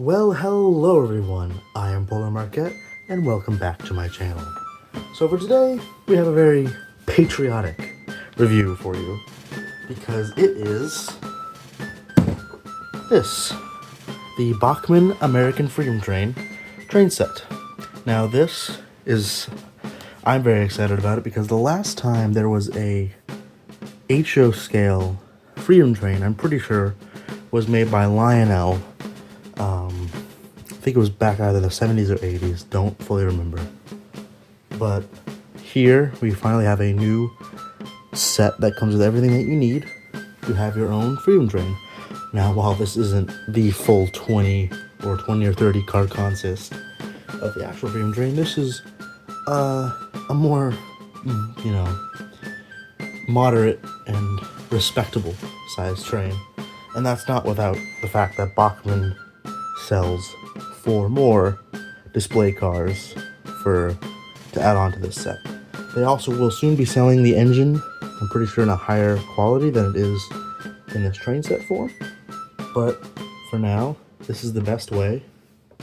Well, hello everyone, I am Polar Marquette, and welcome back to my channel. So for today, we have a very patriotic review for you, because it is this, the Bachmann American Freedom Train set. Now this is, I'm very excited about it because the last time there was a HO scale Freedom Train, I'm pretty sure, was made by Lionel. I think it was back either the 70s or 80s, don't fully remember. But here we finally have a new set that comes with everything that you need to have your own Freedom Train. Now, while this isn't the full 20 or 30 car consist of the actual Freedom Train, this is a more, moderate and respectable sized train. And that's not without the fact that Bachmann sells 4 more display cars to add on to this set. They also will soon be selling the engine, I'm pretty sure in a higher quality than it is in this train set form. But for now, this is the best way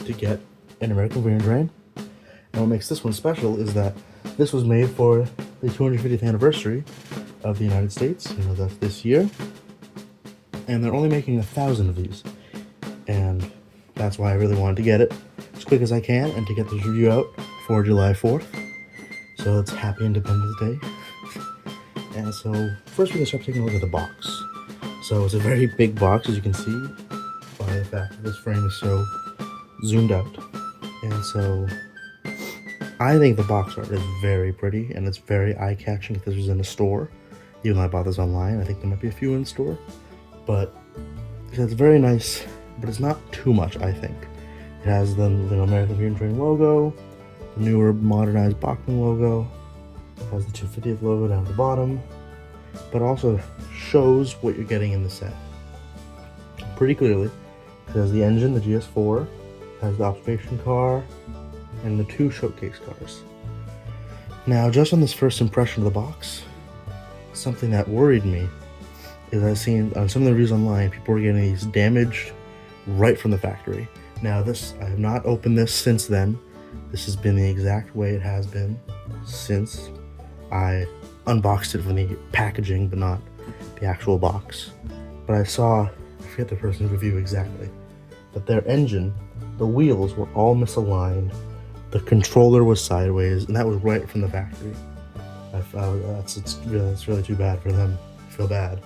to get an American Freedom Train. And what makes this one special is that this was made for the 250th anniversary of the United States, that's this year. And they're only making 1,000 of these. And that's why I really wanted to get it as quick as I can and to get this review out for July 4th. So it's Happy Independence Day. And so first we're going to start taking a look at the box. So it's a very big box, as you can see by the fact that this frame is so zoomed out. And so I think the box art is very pretty and it's very eye-catching if this was in a store. Even though I bought this online, I think there might be a few in store. But it's very nice, but it's not too much, I think. It has the American Freedom Train logo, the newer modernized Bachmann logo, it has the 250th logo down at the bottom, but also shows what you're getting in the set pretty clearly. It has the engine, the GS4, has the observation car, and the 2 showcase cars. Now, just on this first impression of the box, something that worried me is I've seen on some of the reviews online, people were getting these damaged right from the factory. Now this, I have not opened this since then. This has been the exact way it has been since I unboxed it from the packaging, but not the actual box. But I saw, I forget the person's review exactly, but their engine, the wheels were all misaligned, the controller was sideways, and that was right from the factory. It's really too bad for them. I feel bad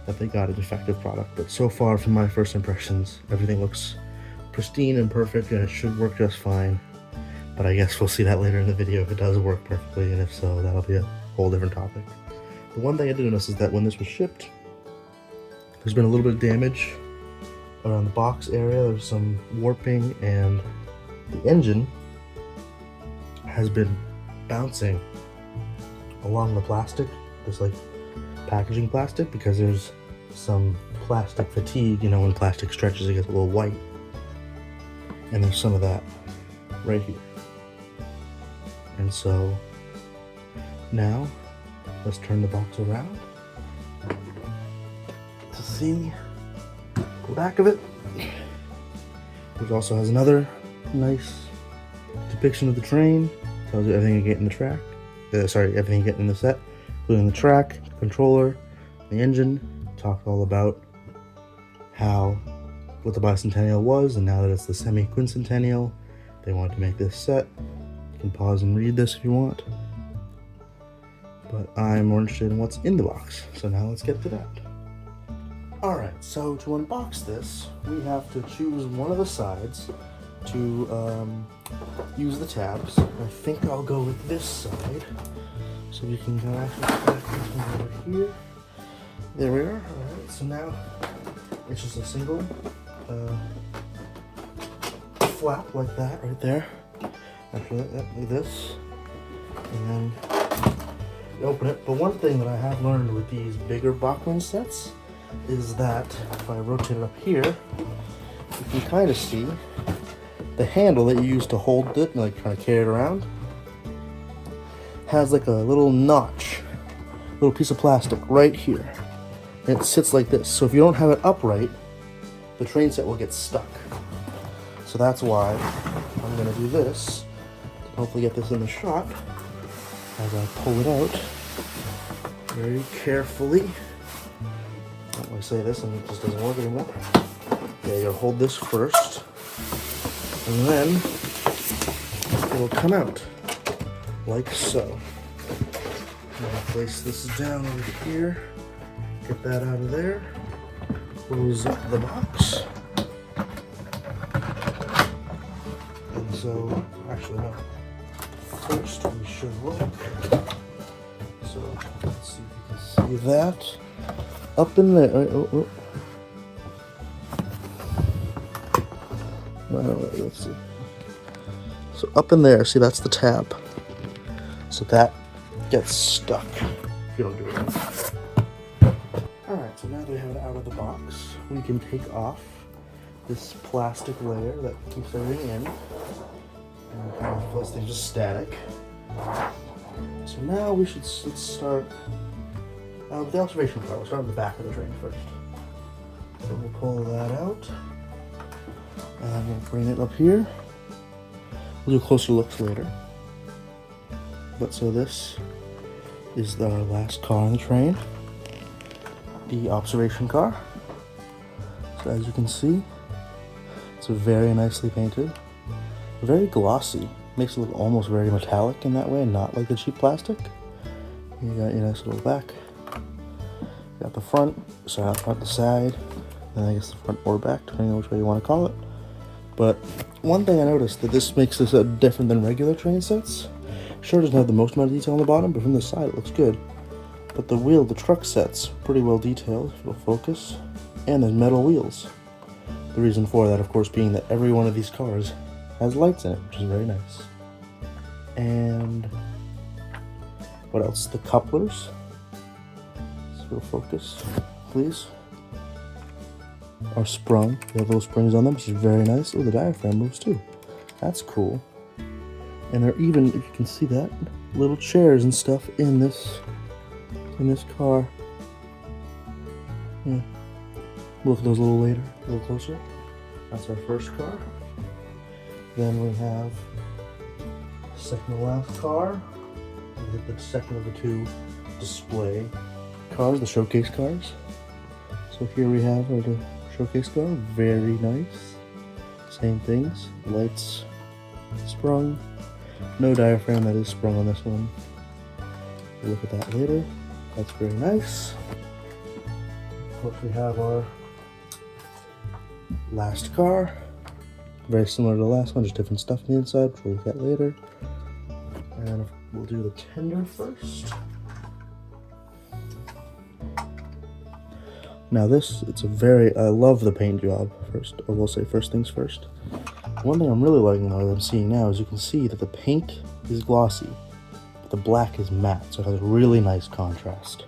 that they got a defective product, but so far from my first impressions, everything looks pristine and perfect, and it should work just fine. But I guess we'll see that later in the video if it does work perfectly, and if so, that'll be a whole different topic. The one thing I did notice is that when this was shipped, there's been a little bit of damage around the box area. There's some warping, and the engine has been bouncing along the plastic, this packaging plastic, because there's some plastic fatigue. When plastic stretches it gets a little white, and there's some of that right here. And so now let's turn the box around to see the back of it, which also has another nice depiction of the train. Tells you everything you get in the track, everything you get in the set, including the track, controller, the engine. Talked all about what the bicentennial was, and now that it's the semi-quincentennial, they wanted to make this set. You can pause and read this if you want, but I'm more interested in what's in the box, so now let's get to that. Alright, so to unbox this, we have to choose one of the sides to use the tabs. I think I'll go with this side, so we can actually stack this one over here. There we are. Alright, so now it's just a single flap like that right there. After that, like this. And then you open it. But one thing that I have learned with these bigger Bachmann sets is that if I rotate it up here, you can kind of see the handle that you use to hold it and kind of carry it around has a little notch, little piece of plastic right here. And it sits like this. So if you don't have it upright, the train set will get stuck. So that's why I'm gonna do this. Hopefully get this in the shot as I pull it out very carefully. When I say this and it just doesn't work anymore. Yeah, you'll hold this first, and then it'll come out like so. I'm gonna place this down over here, get that out of there, close up the box. And so, actually no, first we should look. So let's see if you can see that. Up in there, let's see. So up in there, see that's the tab. So that gets stuck if you don't do it right. Alright, so now that we have it out of the box, we can take off this plastic layer that keeps everything in. And kind of plus things just static. So now let's start with the observation car. We'll start on the back of the train first. So we'll pull that out. And we'll bring it up here. We'll do closer looks later. But so this is our last car on the train. The observation car. So as you can see, it's very nicely painted. Very glossy. Makes it look almost very metallic in that way, not like the cheap plastic. You got your nice little back. You got the front, so out front, the side, and I guess the front or back, depending on which way you want to call it. But one thing I noticed that this makes this different than regular train sets. Sure, it doesn't have the most amount of detail on the bottom, but from the side it looks good. But the truck set's pretty well detailed, if it'll focus, and there's metal wheels. The reason for that, of course, being that every one of these cars has lights in it, which is very nice. And what else? The couplers. So it'll focus, please. Are sprung. They have little springs on them, which is very nice. Oh, the diaphragm moves too. That's cool. And there are even, if you can see that, little chairs and stuff in this car. Yeah. We'll look at those a little later, a little closer. That's our first car. Then we have the second to last car. The second of the two display cars, the showcase cars. So here we have the showcase car, very nice. Same things, lights sprung. No diaphragm that is sprung on this one. We'll look at that later. That's very nice. Of course, we have our last car. Very similar to the last one, just different stuff on the inside, which we'll look at later. And we'll do the tender first. Now this, I love the paint job first. I will say first things first. One thing I'm really liking though that I'm seeing now is you can see that the paint is glossy, but the black is matte, so it has a really nice contrast.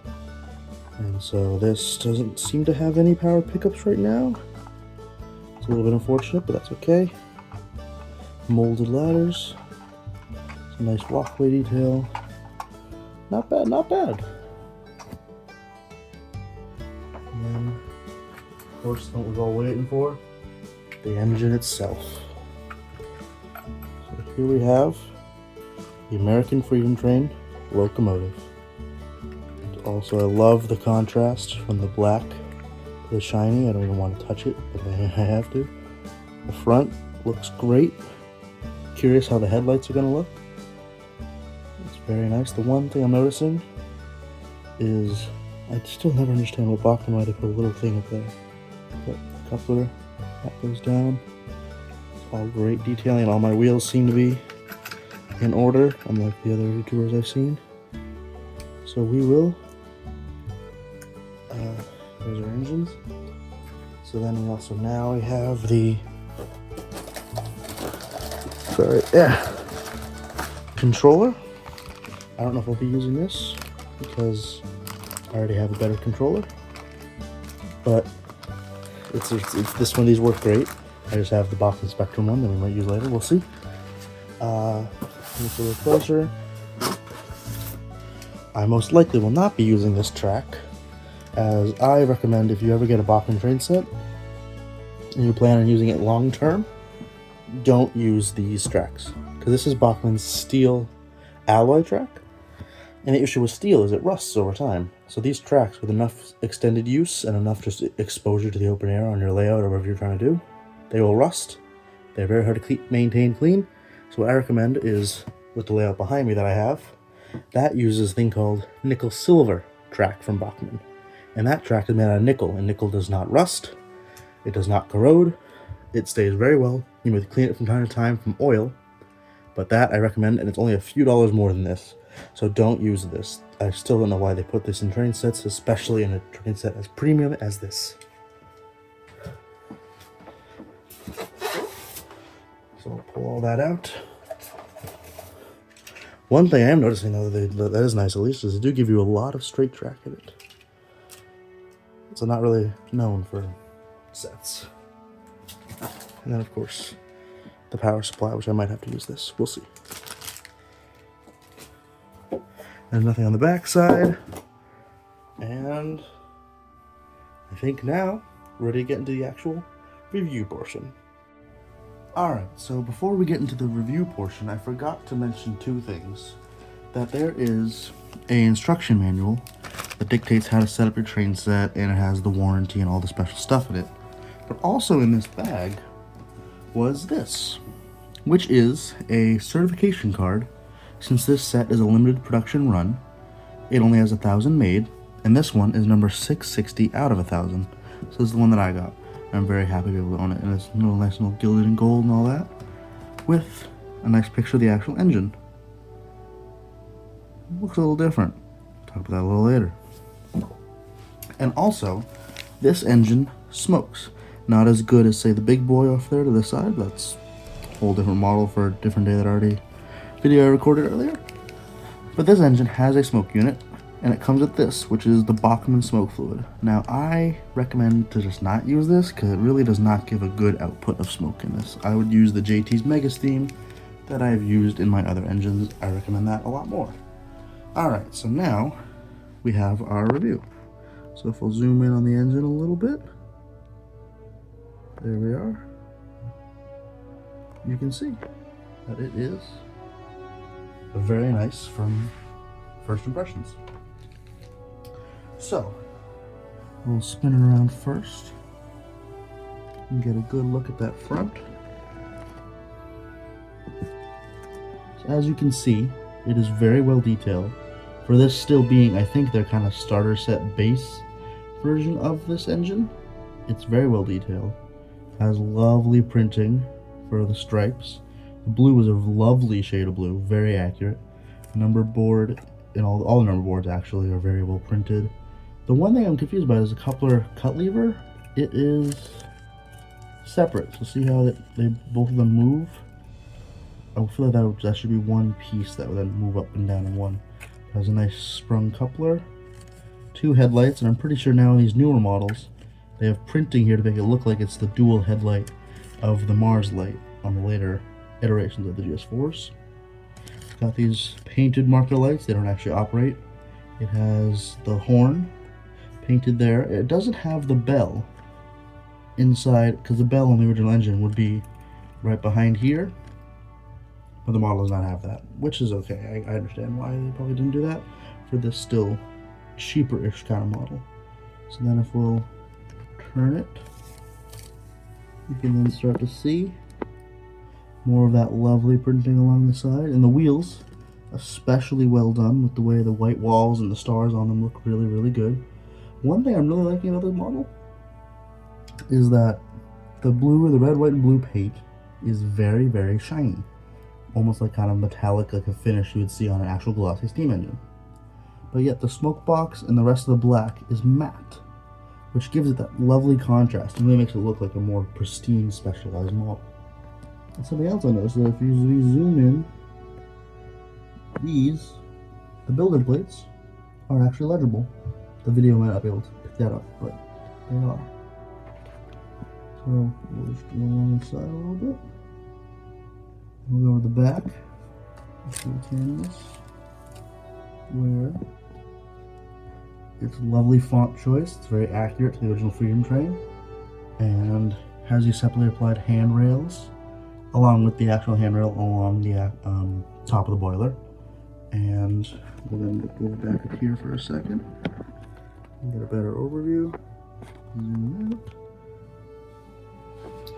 And so this doesn't seem to have any power pickups right now. It's a little bit unfortunate, but that's okay. Molded ladders. Some nice walkway detail. Not bad, not bad. And then, of course, what we're all waiting for, the engine itself. So here we have the American Freedom Train Locomotive. Also, I love the contrast from the black to the shiny. I don't even want to touch it, but I have to. The front looks great. Curious how the headlights are going to look. It's very nice. The one thing I'm noticing is I still never understand what Bachmann, why they put a little thing up there. But the coupler, that goes down. It's all great detailing. All my wheels seem to be in order, unlike the other YouTubers I've seen. So we will. There's our engines. So then we also now have the controller. I don't know if I'll be using this because I already have a better controller, but it's this one. These work great. I just have the Bachmann Spectrum one that we might use later. We'll see. Look a little closer. I most likely will not be using this track, as I recommend if you ever get a Bachmann train set and you plan on using it long term, don't use these tracks, because this is Bachmann's steel alloy track, and the issue with steel is it rusts over time. So these tracks, with enough extended use and enough just exposure to the open air on your layout or whatever you're trying to do, they will rust. They're very hard to maintain clean. So what I recommend is, with the layout behind me that I have, that uses a thing called nickel silver track from Bachmann. And that track is made out of nickel, and nickel does not rust, it does not corrode, it stays very well. You may clean it from time to time from oil, but that I recommend, and it's only a few dollars more than this. So don't use this. I still don't know why they put this in train sets, especially in a train set as premium as this. So I'll pull all that out. One thing I am noticing, though, that is nice at least, is they do give you a lot of straight track in it. So not really known for sets. And then, of course, the power supply, which I might have to use this. We'll see. There's nothing on the back side. And I think now we're ready to get into the actual review portion. Alright, so before we get into the review portion, I forgot to mention two things. That there is an instruction manual that dictates how to set up your train set, and it has the warranty and all the special stuff in it. But also in this bag was this, which is a certification card. Since this set is a limited production run, it only has 1,000 made, and this one is number 660 out of 1,000. So this is the one that I got. I'm very happy to be able to own it, and it's a little nice and gilded in gold and all that, with a nice picture of the actual engine. It looks a little different. Talk about that a little later. And also, this engine smokes. Not as good as, say, the big boy off there to the side. That's a whole different model for a different day that video I recorded earlier. But this engine has a smoke unit, and it comes with this, which is the Bachmann smoke fluid. Now, I recommend to just not use this, because it really does not give a good output of smoke in this. I would use the JT's Mega Steam that I've used in my other engines. I recommend that a lot more. Alright, so now we have our review. So if we'll zoom in on the engine a little bit, there we are. You can see that it is very nice from first impressions. So, we'll spin it around first and get a good look at that front. So as you can see, it is very well detailed. For this still being, I think, their kind of starter set base version of this engine, it's very well detailed. Has lovely printing for the stripes. The blue is a lovely shade of blue, very accurate. Number board, and all the number boards actually are very well printed. The one thing I'm confused about is the coupler cut lever. It is separate, so see how they both of them move? I feel like that should be one piece that would then move up and down in one. It has a nice sprung coupler, 2 headlights, and I'm pretty sure now in these newer models they have printing here to make it look like it's the dual headlight of the Mars light on the later iterations of the GS4s. It's got these painted marker lights, they don't actually operate. It has the horn painted there. It doesn't have the bell inside, because the bell on the original engine would be right behind here, but the model does not have that, which is okay. I understand why they probably didn't do that for this still cheaper-ish kind of model. So then if we'll turn it, you can then start to see more of that lovely printing along the side. And the wheels, especially well done with the way the white walls and the stars on them look really, really good. One thing I'm really liking about this model is that the blue, the red, white, and blue paint is very, very shiny. Almost like kind of metallic, like a finish you would see on an actual glossy steam engine. But yet the smoke box and the rest of the black is matte, which gives it that lovely contrast and really makes it look like a more pristine, specialized model. And something else I noticed, that if you zoom in, the builder plates are actually legible. The video might not be able to pick that up, but they are. So we'll just go along the side a little bit. We'll go to the back of the canvas, where it's a lovely font choice. It's very accurate to the original Freedom train, and has these separately applied handrails along with the actual handrail along the top of the boiler. And we'll then go back up here for a second and get a better overview. Zoom out.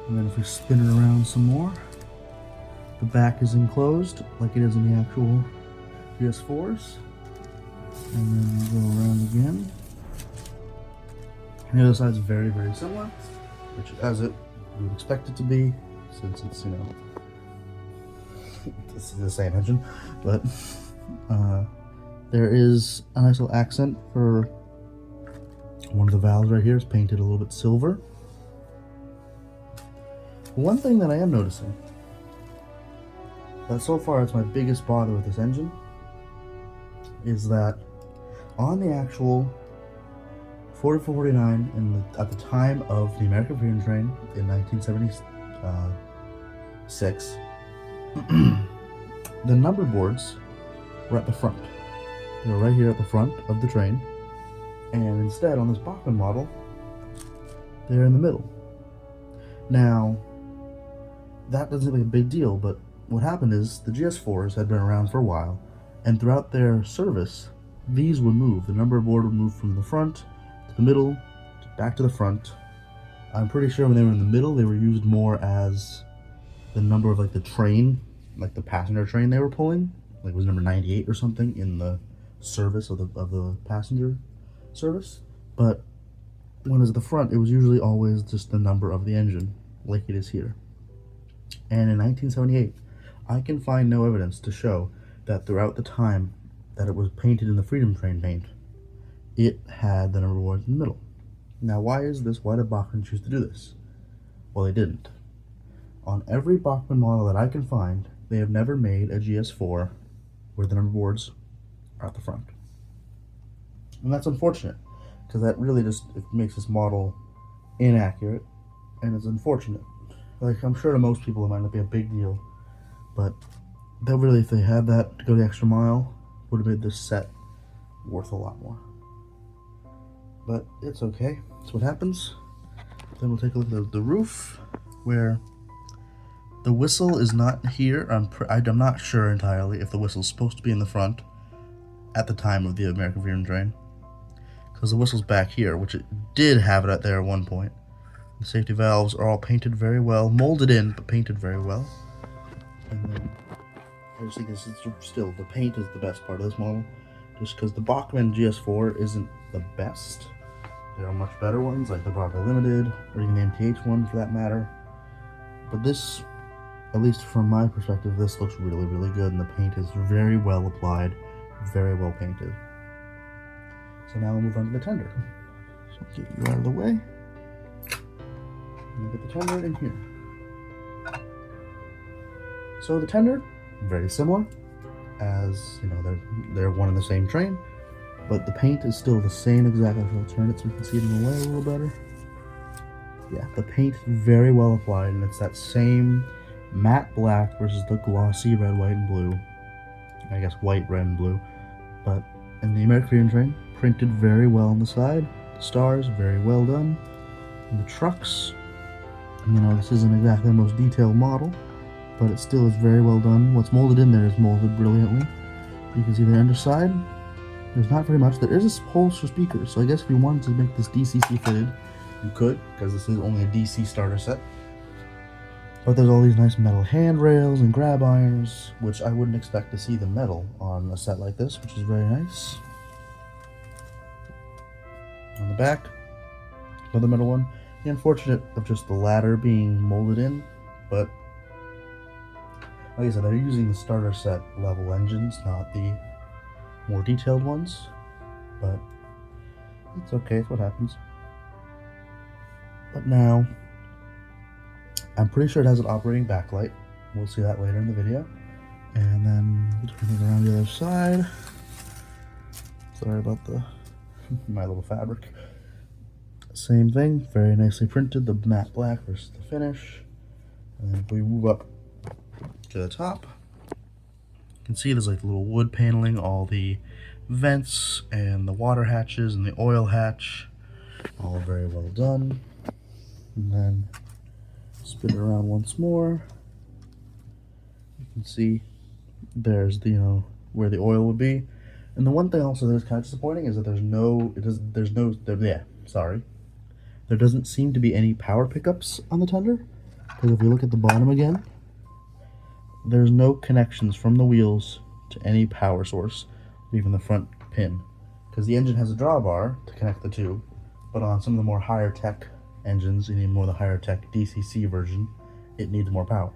And then if we spin it around some more, the back is enclosed like it is in the actual GS4s. And then we'll go around again. And the other side is very, very similar, which as it you would expect it to be, since it's, you know, this is the same engine, but there is a nice little accent for one of the valves right here is painted a little bit silver. One thing that I am noticing, that so far it's my biggest bother with this engine, is that on the actual 4449 at the time of the American Freedom Train in 1976, the number boards were at the front. They were right here at the front of the train, and instead on this Bachmann model, they're in the middle. Now, that doesn't seem like a big deal, but what happened is the GS4s had been around for a while, and throughout their service, these would move. The number board would move from the front to the middle, back to the front. I'm pretty sure when they were in the middle, they were used more as the number of like the train, like the passenger train they were pulling, like it was number 98 or something in the service of the passenger service. But when it was at the front, it was usually always just the number of the engine, like it is here. And in 1978, I can find no evidence to show that throughout the time that it was painted in the Freedom Train paint, it had the number boards in the middle. Now, why is this? Why did Bachmann choose to do this? Well, they didn't. On every Bachmann model that I can find, they have never made a GS4 where the number boards are at the front. And that's unfortunate, because that really just makes this model inaccurate, and it's unfortunate. Like, I'm sure to most people it might not be a big deal, but that really, if they had that to go the extra mile, would have made this set worth a lot more. But it's okay. That's what happens. Then we'll take a look at the roof, where the whistle is not here. I'm not sure entirely if the whistle's supposed to be in the front at the time of the American Freedom Train, because the whistle's back here, which it did have it at there at one point. The safety valves are all painted very well, molded in, but painted very well. And then I just think this is still, the paint is the best part of this model, just because the Bachmann GS4 isn't the best. There are much better ones, like the Broadway Limited, or even the MTH one for that matter. But this, at least from my perspective, this looks really, really good, and the paint is very well applied, very well painted. So now we'll move on to the tender. So I'll get you out of the way. And get the tender in here. So the tender, very similar, as you know, they're one and the same train, but the paint is still the same exact. I'll turn it so you can see it in the way a little better. Yeah, the paint is very well applied, and it's that same matte black versus the glossy red, white, and blue. I guess white, red, and blue. But in the American Freedom Train, printed very well on the side. The stars, very well done. And the trucks, you know, this isn't exactly the most detailed model, but it still is very well done. What's molded in there is molded brilliantly. You can see the underside. There's not very much. There is a hole for speakers, so I guess if you wanted to make this DCC fitted, you could, because this is only a DC starter set. But there's all these nice metal handrails and grab irons, which I wouldn't expect to see the metal on a set like this, which is very nice. On the back, another metal one. The unfortunate of just the ladder being molded in, but like I said, they're using the starter set level engines, not the more detailed ones, but it's okay, it's what happens. But now, I'm pretty sure it has an operating backlight. We'll see that later in the video. And then we'll turn it around the other side. Sorry about my little fabric. Same thing, very nicely printed, the matte black versus the finish. And then if we move up to the top, you can see there's like little wood paneling, all the vents and the water hatches and the oil hatch, all very well done. And then spin it around once more. can see there's the, where the oil would be. And the one thing also that's kind of disappointing is that there doesn't seem to be any power pickups on the tender. Because if we look at the bottom again, there's no connections from the wheels to any power source, even the front pin. Because the engine has a drawbar to connect the two, but on some of the more higher tech engines, you need more of the higher tech DCC version, it needs more power.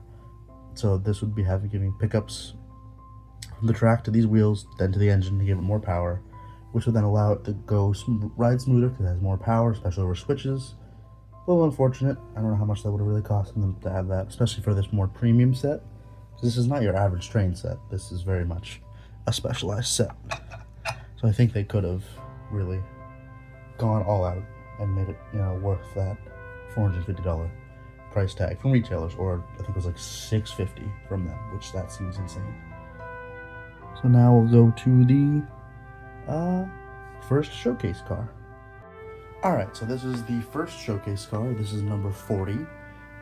So this would be giving pickups from the track to these wheels, then to the engine to give it more power, which would then allow it to ride smoother because it has more power, especially over switches. A little unfortunate. I don't know how much that would have really cost them to add that, especially for this more premium set. This is not your average train set. This is very much a specialized set. So I think they could have really gone all out and made it, worth that $450 price tag from retailers, or I think it was like $650 from them, which that seems insane. So now we'll go to the first showcase car. Alright, so this is the first showcase car. This is number 40.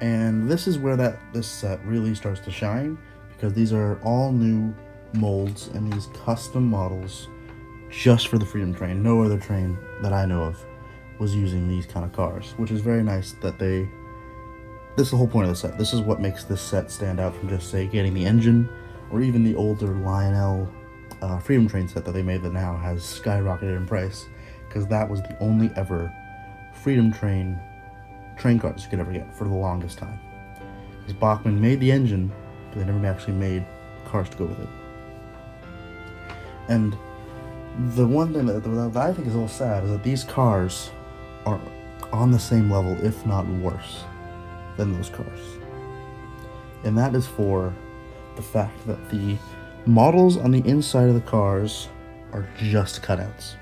And this is where this set really starts to shine, because these are all new molds and these custom models just for the Freedom Train. No other train that I know of was using these kind of cars, which is very nice that this is the whole point of the set. This is what makes this set stand out from just, say, getting the engine, or even the older Lionel Freedom Train set that they made that now has skyrocketed in price, because that was the only ever Freedom Train cars you could ever get for the longest time. Because Bachmann made the engine, but they never actually made cars to go with it. And the one thing that I think is a little sad is that these cars are on the same level, if not worse, than those cars. And that is for the fact that the models on the inside of the cars are just cutouts.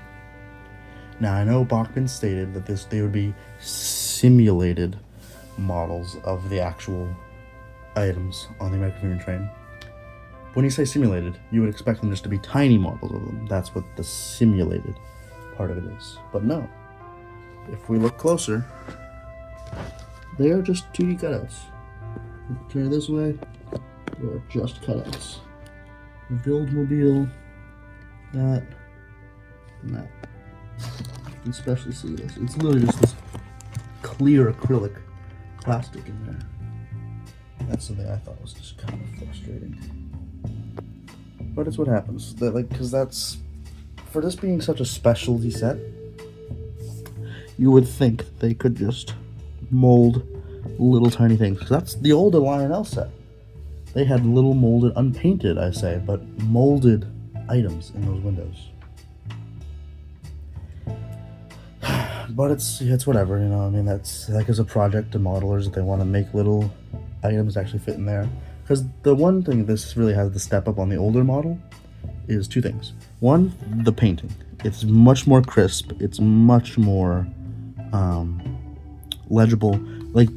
Now, I know Bachmann stated that they would be simulated models of the actual items on the American Freedom Train. When you say simulated, you would expect them just to be tiny models of them. That's what the simulated part of it is. But no. If we look closer, they are just 2D cutouts. Turn it this way, they are just cutouts. The Oldsmobile, that, and that. You can especially see this. It's literally just this clear acrylic plastic in there. That's something I thought was just kind of frustrating. But it's what happens. Because that's, for this being such a specialty set, you would think that they could just mold little tiny things. Because that's the older Lionel set. They had little molded, unpainted, I say, but molded items in those windows. But it's whatever, that's like as a project to modelers that they want to make little items actually fit in there. Because the one thing this really has the step up on the older model is two things. One, the painting. It's much more crisp. It's much more legible. Like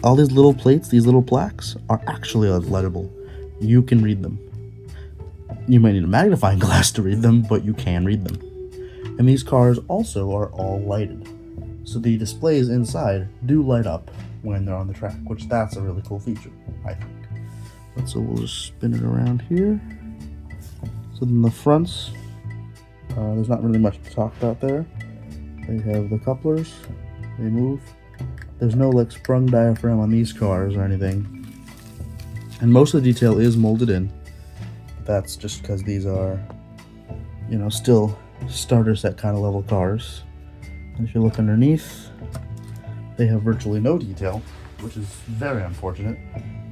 all these little plates, these little plaques are actually legible. You can read them. You might need a magnifying glass to read them, but you can read them. And these cars also are all lighted. So the displays inside do light up when they're on the track, which that's a really cool feature, I think. So we'll just spin it around here. So then the fronts, there's not really much to talk about there. They have the couplers, they move. There's no like sprung diaphragm on these cars or anything. And most of the detail is molded in. That's just because these are, still starter set kind of level cars. And if you look underneath, they have virtually no detail, which is very unfortunate.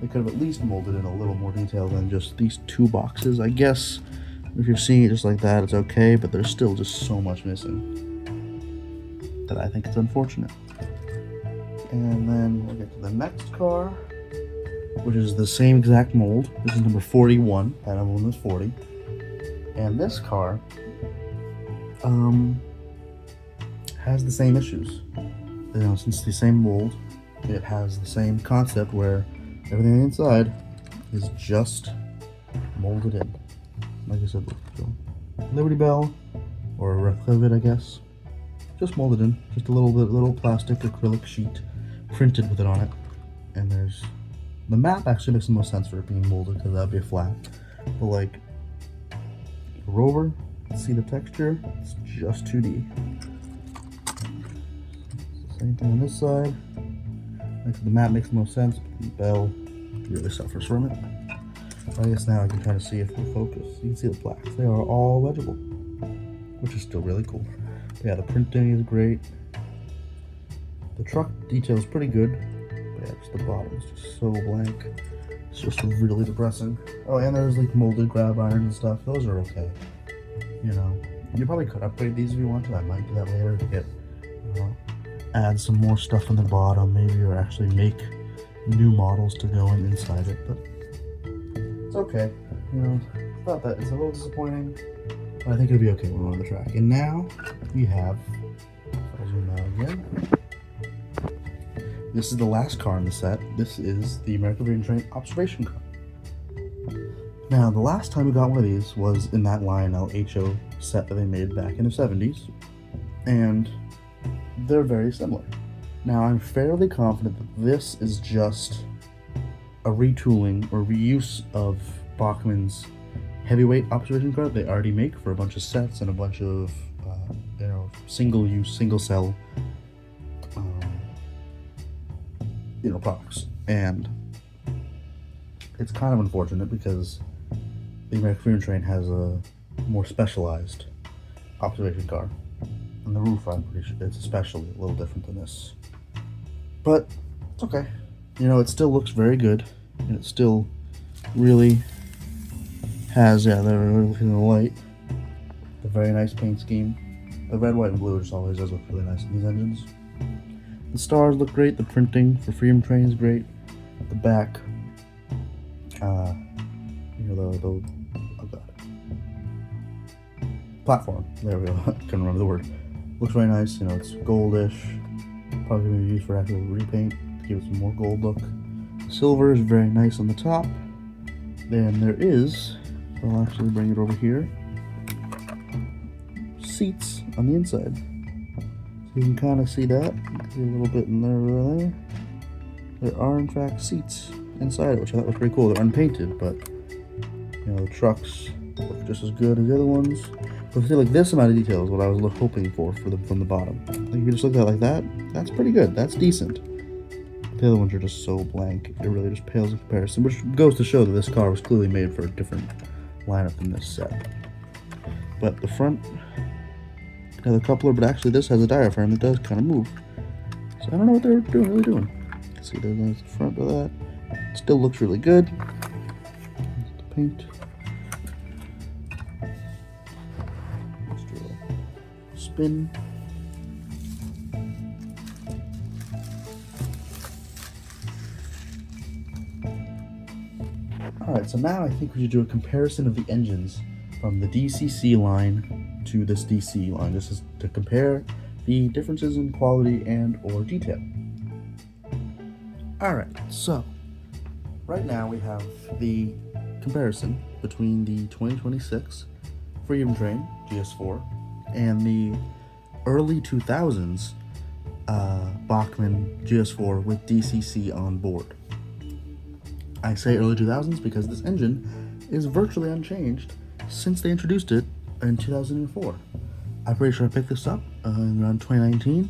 They could have at least molded in a little more detail than just these two boxes. I guess if you're seeing it just like that, it's okay, but there's still just so much missing that I think it's unfortunate. And then we'll get to the next car, which is the same exact mold. This is number 41. That other one was 40. And this car has the same issues. Since the same mold, it has the same concept where everything inside is just molded in. Like I said, Liberty Bell or Locomotive, I guess. Just molded in. Just a little plastic acrylic sheet printed with it on it. And there's The map actually makes the most sense for it being molded because that'd be a flat. But like rover, see the texture? It's just 2D. Same thing on this side. Like the map makes the most sense, but the bell really suffers from it. I guess now I can kind of see if we focus. You can see the plaques. They are all legible, which is still really cool. But yeah, the printing is great. The truck detail is pretty good. But yeah, just the bottom is just so blank. It's just really depressing. Oh, and there's like molded grab irons and stuff. Those are okay. You know, you probably could upgrade these if you want to. I might do that later to get, add some more stuff on the bottom, maybe, or actually make new models to go in inside it. But it's okay. You know, it's not that. It's a little disappointing, but I think it'll be okay when we're on the track. And now we have. I'll zoom out again. This is the last car in the set. This is the American Freedom Train observation car. Now, the last time we got one of these was in that Lionel HO set that they made back in the 70s, and they're very similar. Now, I'm fairly confident that this is just a retooling or reuse of Bachmann's heavyweight observation car they already make for a bunch of sets and a bunch of, single-use, single-cell, products. And it's kind of unfortunate because the American Freedom Train has a more specialized observation car. And the roof, I'm pretty sure, it's especially a little different than this. But it's okay. You know, it still looks very good. And it still really has, they're really looking in the light. A very nice paint scheme. The red, white, and blue just always does look really nice in these engines. The stars look great. The printing for Freedom Train is great. The back, platform. There we go. I couldn't remember the word. Looks very nice. You know, it's goldish. Probably going to be used for actual repaint to give it some more gold look. The silver is very nice on the top. Then there is, I'll actually bring it over here, seats on the inside. So you can kind of see that. See a little bit in there. There are in fact seats inside, which I thought was pretty cool. They're unpainted, but you know, the trucks look just as good as the other ones. So I feel like this amount of detail is what I was hoping for them from the bottom. Like if you just look at it like that, that's pretty good. That's decent. The other ones are just so blank. It really just pales in comparison, which goes to show that this car was clearly made for a different lineup than this set. But the front has a coupler, but actually this has a diaphragm that does kind of move. So I don't know what they're really doing. See, there's the front of that. It still looks really good. There's the paint. Let's do a spin. Alright, so now I think we should do a comparison of the engines from the DCC line to this DC line. This is to compare the differences in quality and or detail. Alright, so right now we have the comparison between the 2026 Freedom Train GS4 and the early 2000s Bachmann GS4 with DCC on board. I say early 2000s because this engine is virtually unchanged since they introduced it in 2004. I'm pretty sure I picked this up around 2019,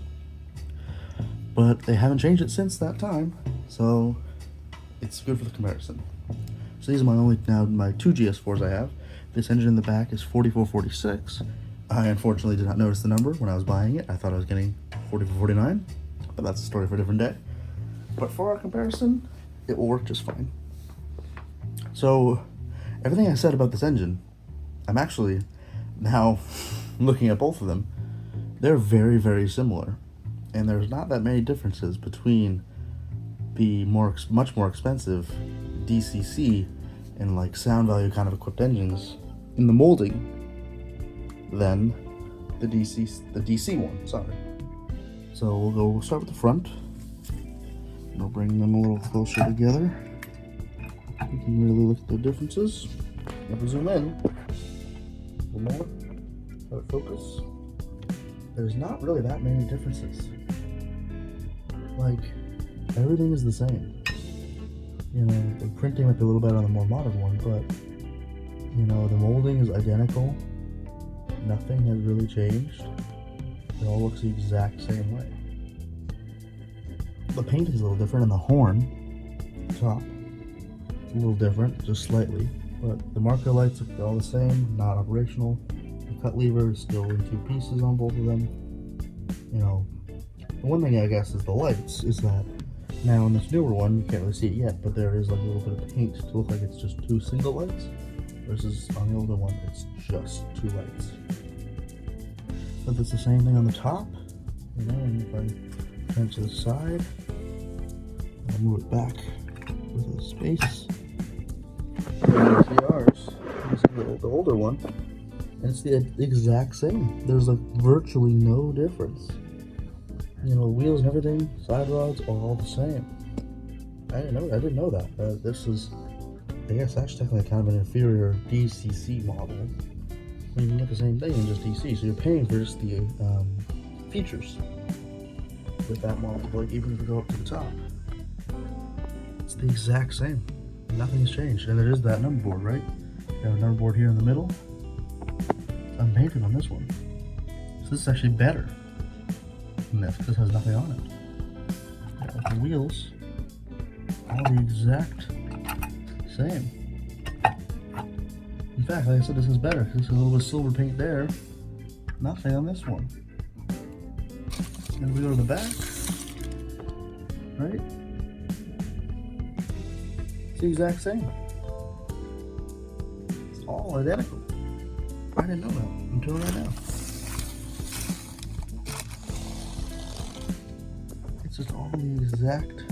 but they haven't changed it since that time, so it's good for the comparison. So these are my two GS4s I have. This engine in the back is 4446. I unfortunately did not notice the number when I was buying it. I thought I was getting 4449, but that's a story for a different day. But for our comparison, it will work just fine. So everything I said about this engine, I'm actually now looking at both of them. They're very, very similar, and there's not that many differences between the much more expensive DCC and like sound value kind of equipped engines in the molding than the DC one. Sorry. So we'll start with the front. We'll bring them a little closer together. You can really look at the differences. If we zoom in a little more, let it focus. There's not really that many differences. Like, everything is the same. You know, the printing might be a little better on the more modern one, but you know, the molding is identical. Nothing has really changed. It all looks the exact same way. The paint is a little different, and the horn top it's a little different, just slightly. But the marker lights are all the same, not operational. The cut lever is still in two pieces on both of them. You know, the one thing I guess is the lights is that now in this newer one, you can't really see it yet, but there is like a little bit of paint to look like it's just two single lights, versus on the older one, it's just two lights. But it's the same thing on the top, you know, and if I turn to the side, I'll move it back with a space. You see ours, you see the older one, and it's the exact same. There's like virtually no difference. You know, the wheels and everything, side rods are all the same. I didn't know that. This is, I guess that's technically kind of an inferior DCC model. I mean, you can get the same thing in just DC, so you're paying for just the features with that model. Like even if you go up to the top, it's the exact same. Nothing's changed, and there is that number board, right? You have a number board here in the middle. It's unpainted on this one, so this is actually better than this. This has nothing on it. Yeah, the wheels are the exact same. In fact, like I said, this is better because there's a little bit of silver paint there. Nothing on this one. And we go to the back, right? It's the exact same. It's all identical. I didn't know that until right now. It's just all the exact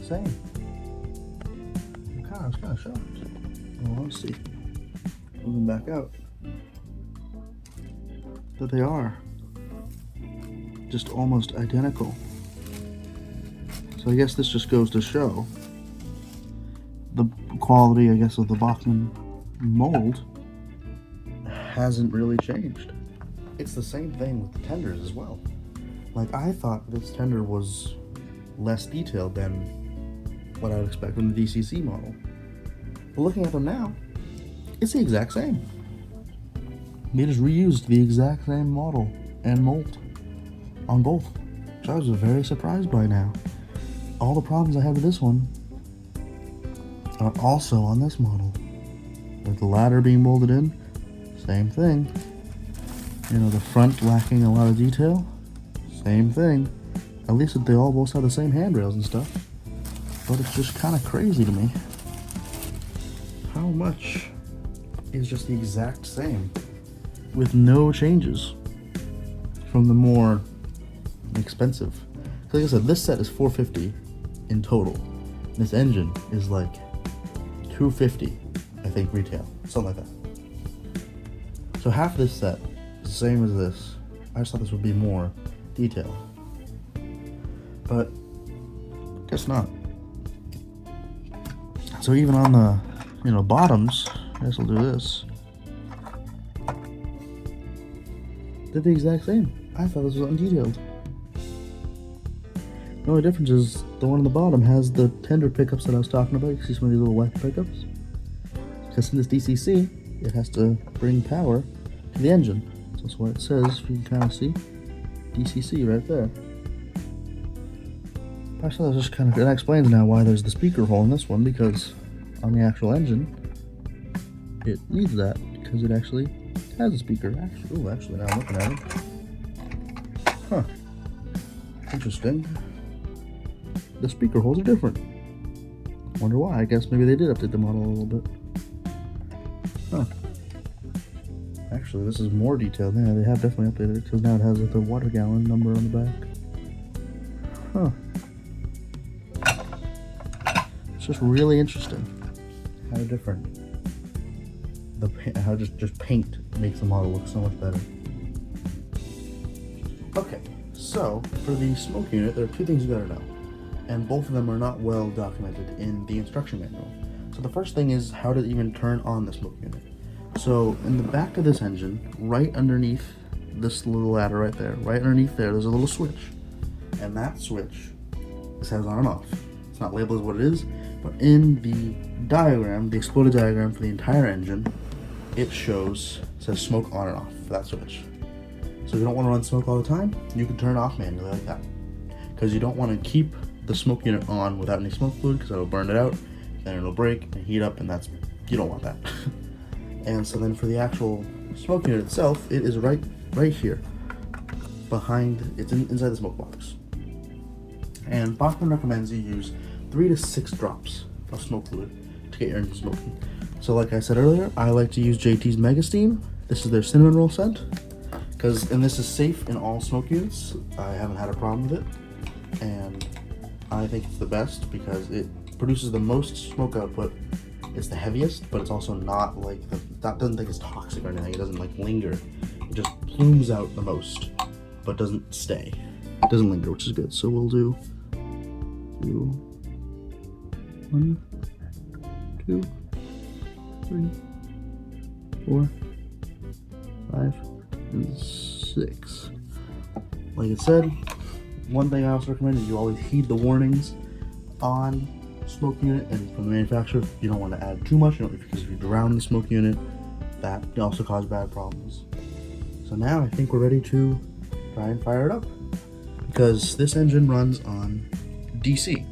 same. I was kind of shocked. Well, let's see. Moving back out. But they are just almost identical. So I guess this just goes to show the quality, I guess, of the Bachmann mold hasn't really changed. It's the same thing with the tenders as well. Like, I thought this tender was less detailed than what I would expect from the DCC model. But looking at them now, it's the exact same. They just reused the exact same model and mold on both, which I was very surprised by now. All the problems I had with this one are also on this model. With the ladder being molded in, same thing. You know, the front lacking a lot of detail, same thing. At least they all both have the same handrails and stuff. But it's just kind of crazy to me how much is just the exact same with no changes from the more expensive. Like I said, this set is $450 in total. This engine is like $250, I think, retail, something like that. So half this set is the same as this. I just thought this would be more detailed, but guess not. So even on the, you know, bottoms, I guess I'll do this. They're the exact same. I thought this was undetailed. The only difference is the one on the bottom has the tender pickups that I was talking about. You can see some of these little white pickups. Because in this DCC, it has to bring power to the engine. So that's what it says, if you can kind of see. DCC right there. Actually, that just kind of, that explains now why there's the speaker hole in this one, because on the actual engine, it needs that, because it actually has a speaker. Actually, now I'm looking at it. Huh. Interesting. The speaker holes are different. Wonder why. I guess maybe they did update the model a little bit. Huh. Actually, this is more detailed. Yeah, they have definitely updated it, because now it has like the water gallon number on the back. Huh. It's just really interesting how different how just paint makes the model look so much better. Okay, so for the smoke unit, there are two things you gotta know, and both of them are not well documented in the instruction manual. So the first thing is how to even turn on the smoke unit. So in the back of this engine, right underneath this little ladder right there, right underneath there's a little switch, and that switch says on and off. It's not labeled as what it is, But in the diagram, the exploded diagram for the entire engine, it says smoke on and off for that switch. So if you don't want to run smoke all the time, you can turn it off manually like that. Because you don't want to keep the smoke unit on without any smoke fluid, because it'll burn it out, then it'll break and heat up, and you don't want that. And so then for the actual smoke unit itself, it is right here, inside the smoke box. And Bachmann recommends you use 3 to 6 drops of smoke fluid to get your engine smoking. So like I said earlier, I like to use JT's Mega Steam. This is their cinnamon roll scent, and this is safe in all smoke units. I haven't had a problem with it, and I think it's the best because it produces the most smoke output. It's the heaviest, but it's also not like that doesn't think it's toxic or anything. It doesn't like linger. It just plumes out the most, but doesn't stay. It doesn't linger, which is good. So we'll do 1, 2, 3, 4, 5, and 6. Like I said, one thing I also recommend is you always heed the warnings on smoke unit, and from the manufacturer, you don't want to add too much, because if you drown the smoke unit, that can also cause bad problems. So now I think we're ready to try and fire it up, because this engine runs on DC.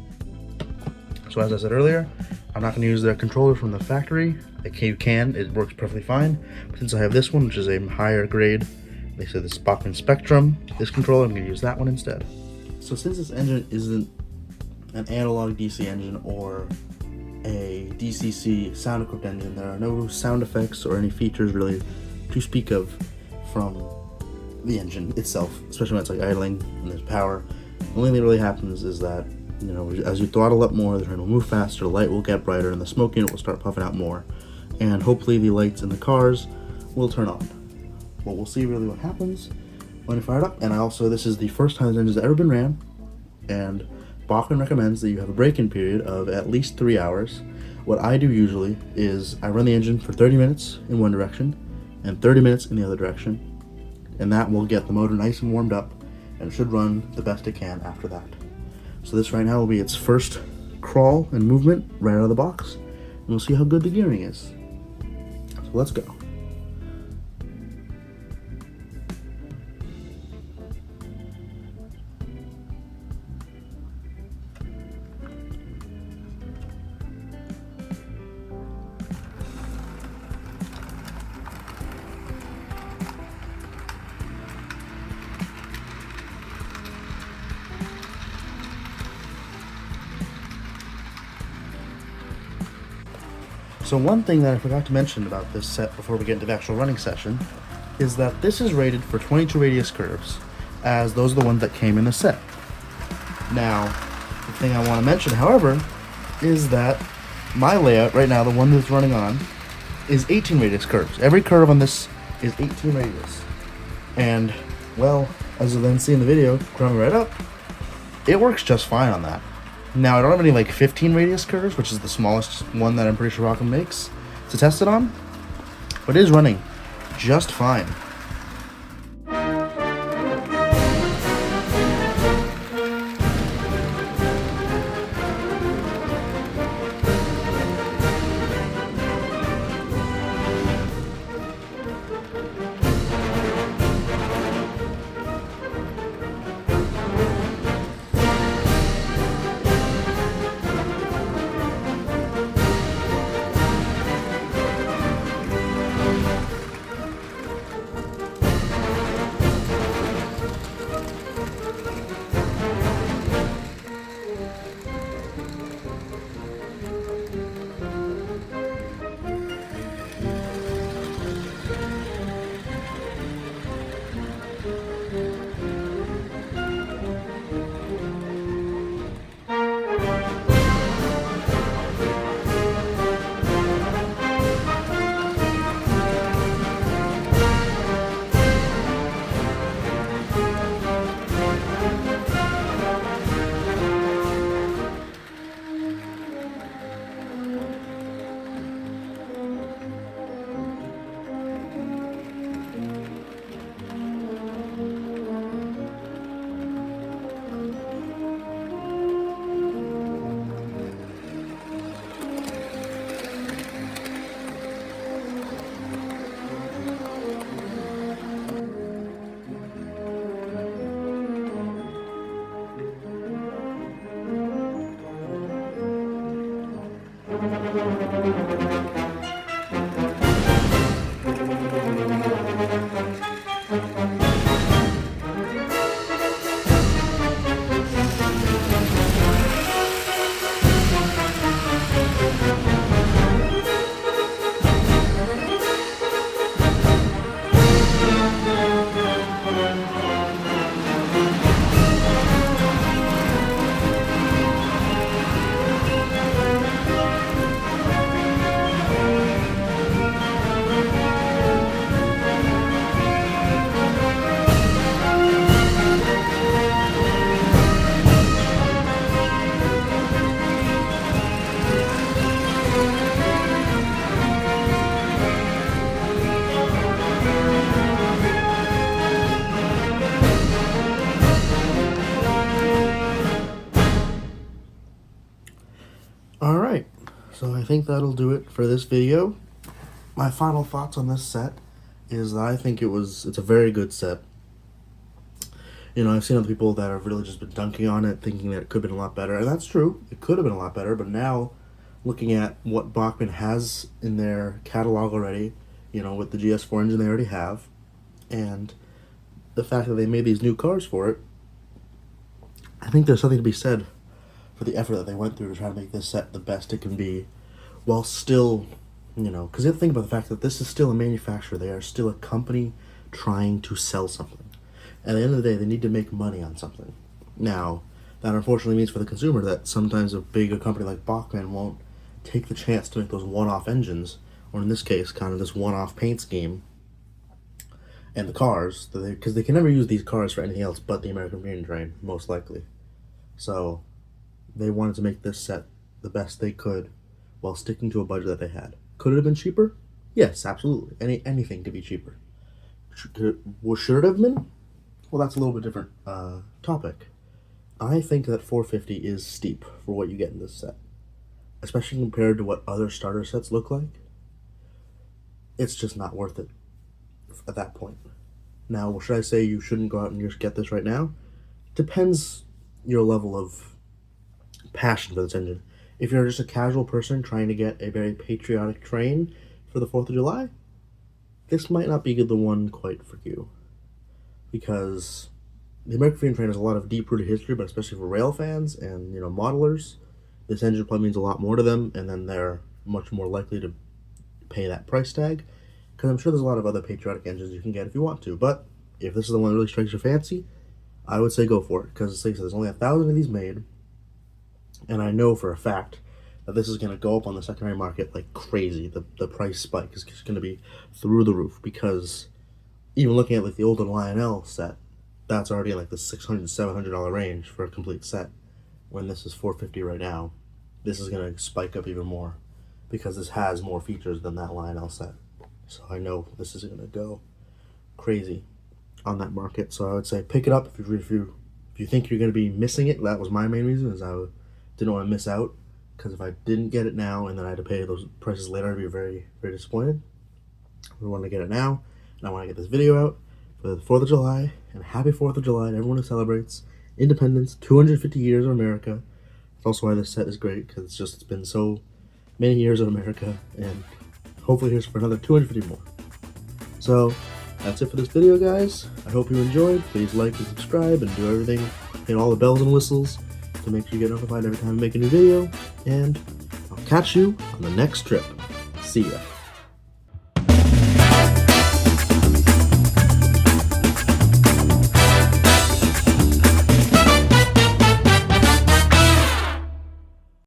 So as I said earlier, I'm not going to use the controller from the factory. It works perfectly fine, but since I have this one, which is a higher grade, they said this Bachmann Spectrum, this controller, I'm going to use that one instead. So since this engine isn't an analog DC engine or a DCC sound equipped engine, there are no sound effects or any features really to speak of from the engine itself, especially when it's like idling and there's power. The only thing that really happens is that, as you throttle up more, the train will move faster, the light will get brighter, and the smoke unit will start puffing out more, and hopefully the lights in the cars will turn on. Well, we'll see really what happens when you fire it up. And this is the first time this engine's ever been ran, and Bachmann recommends that you have a break-in period of at least 3 hours. What I do usually is I run the engine for 30 minutes in one direction and 30 minutes in the other direction, and that will get the motor nice and warmed up, and it should run the best it can after that. So this right now will be its first crawl and movement right out of the box, and we'll see how good the gearing is. So let's go. So one thing that I forgot to mention about this set before we get into the actual running session is that this is rated for 22 radius curves, as those are the ones that came in the set. Now, the thing I want to mention, however, is that my layout right now, the one that's running on, is 18 radius curves. Every curve on this is 18 radius. And, well, as you then see in the video, crawling right up, it works just fine on that. Now, I don't have any 15 radius curves, which is the smallest one that I'm pretty sure Bachmann makes to test it on, but it is running just fine. Alright, so I think that'll do it for this video. My final thoughts on this set is that I think it's a very good set. You know, I've seen other people that have really just been dunking on it, thinking that it could have been a lot better, and that's true. It could have been a lot better, but now, looking at what Bachmann has in their catalog already, you know, with the GS4 engine they already have, and the fact that they made these new cars for it, I think there's something to be said for the effort that they went through to try to make this set the best it can be, while still, you know, because you have to think about the fact that this is still a manufacturer. They are still a company trying to sell something. At the end of the day, they need to make money on something. Now, that unfortunately means for the consumer that sometimes a bigger company like Bachmann won't take the chance to make those one-off engines, or in this case, kind of this one-off paint scheme, and the cars, because they can never use these cars for anything else but the American Marine Train, most likely. So, they wanted to make this set the best they could while sticking to a budget that they had. Could it have been cheaper? Yes, absolutely. Anything could be cheaper. Should it have been? Well, that's a little bit different topic. I think that $450 is steep for what you get in this set, especially compared to what other starter sets look like. It's just not worth it at that point. Now, should I say you shouldn't go out and just get this right now? Depends your level of passion for this engine. If you're just a casual person trying to get a very patriotic train for the 4th of July, this might not be the one quite for you. Because the American Marine Train has a lot of deep-rooted history, but especially for rail fans and, you know, modelers, this engine probably means a lot more to them, and then they're much more likely to pay that price tag, because I'm sure there's a lot of other patriotic engines you can get if you want to. But if this is the one that really strikes your fancy, I would say go for it, because like I said, there's only 1,000 of these made, and I know for a fact that this is going to go up on the secondary market like crazy. The price spike is just going to be through the roof, because even looking at like the older Lionel set, that's already in like the $600, $700 range for a complete set. When this is $450 right now, this is going to spike up even more, because this has more features than that Lionel set. So I know this is going to go crazy on that market. So I would say pick it up if you think you're going to be missing it. That was my main reason, is I didn't want to miss out, because if I didn't get it now and then I had to pay those prices later, I'd be very, very disappointed. I want to get it now, and I want to get this video out for the 4th of July, and happy 4th of July to everyone who celebrates independence, 250 years of America. That's also why this set is great, because it's been so many years of America, and hopefully here's for another 250 more. So, that's it for this video, guys. I hope you enjoyed. Please like and subscribe, and do everything, hit all the bells and whistles to make sure you get notified every time I make a new video, and I'll catch you on the next trip. See ya.